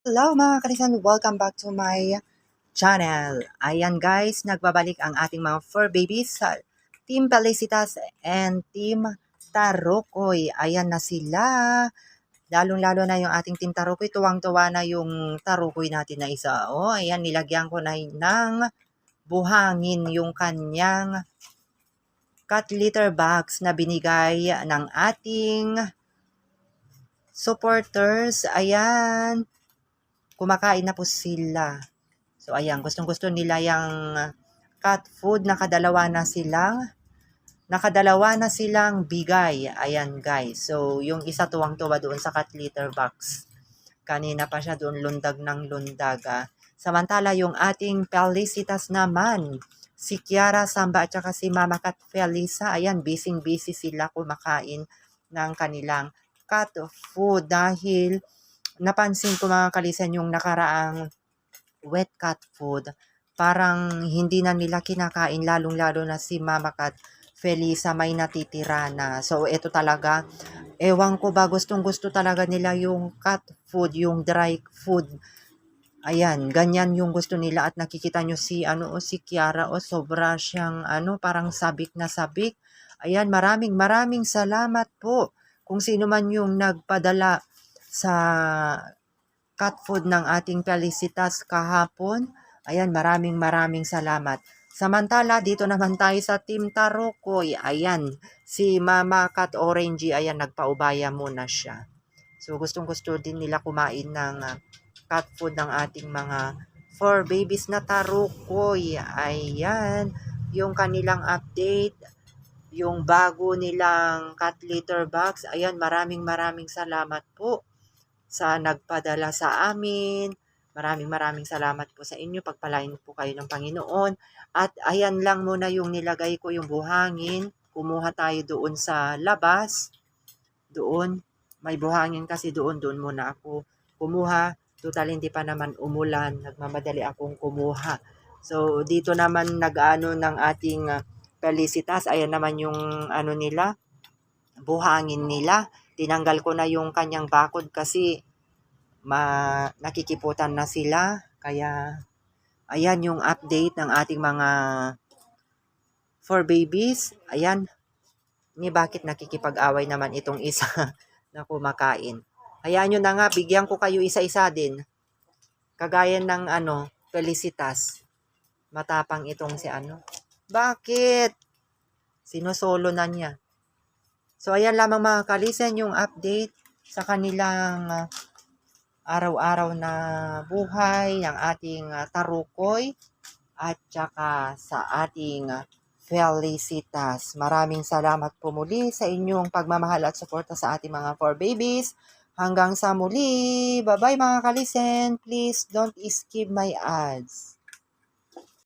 Hello mga karisan, welcome back to my channel. Ayan guys, nagbabalik ang ating mga fur babies sa Team Pelicitas and Team Tarokoy. Ayan na sila. Lalong-lalo na yung ating Team Tarokoy. Tuwang-tuwa na yung Tarokoy natin na isa. Oh, ayan, nilagyan ko na ng buhangin yung kanyang cat litter box na binigay ng ating supporters. Ayan, kumakain na po sila. So, ayan, gustong-gusto nila yung cat food. Nakadalawa na silang bigay. Ayan, guys. So, yung isa tuwang-tuwa doon sa cat litter box. Kanina pa siya doon lundag ng lundag. Samantala, yung ating Pelicitas naman, si Kiara Samba at saka si Mama Cat Felisa, ayan, busy-busy sila kumakain ng kanilang cat food dahil napansin ko mga kalisan yung nakaraang wet cat food, parang hindi na nila kinakain, lalong-lalo na si Mama Cat Felisa may natitira na. So, ito talaga, ewan ko ba, gustong-gusto talaga nila yung cat food, yung dry food. Ayan, ganyan yung gusto nila at nakikita nyo si Kiara, sobra siyang parang sabik na sabik. Ayan, maraming salamat po kung sino man yung nagpadala sa cat food ng ating Pelicitas kahapon. Ayan, maraming salamat. Samantala, dito naman tayo sa Team Tarokoy. Ayan, si Mama Cat Orange, ayan, nagpaubaya muna siya. So, gustong-gusto din nila kumain ng cat food ng ating mga four babies na Tarokoy. Ayan, yung kanilang update, yung bago nilang cat litter box. Ayan, maraming salamat po sa nagpadala sa amin. Maraming salamat po sa inyo. Pagpalain po kayo ng Panginoon. At ayan lang muna yung nilagay ko yung buhangin. Kumuha tayo doon sa labas. Doon. May buhangin kasi doon. Doon muna ako kumuha. Total hindi pa naman umulan. Nagmamadali akong kumuha. So dito naman nag-ano ng ating Pelicitas. Ayan naman yung nila. Buhangin nila. Tinanggal ko na yung kanyang bakod kasi nakikiputan na sila. Kaya, ayan yung update ng ating mga four babies. Ayan, bakit nakikipag-away naman itong isa na kumakain. Hayaan nyo na nga, bigyan ko kayo isa-isa din. Kagaya ng Felicitas. Matapang itong si Bakit? Sinosolo na niya. So, ayan lamang mga kalisen yung update sa kanilang araw-araw na buhay ng ating Tarukoy at saka sa ating Felicitas. Maraming salamat po muli sa inyong pagmamahal at suporta sa ating mga four babies. Hanggang sa muli. Bye-bye mga kalisen. Please don't skip my ads.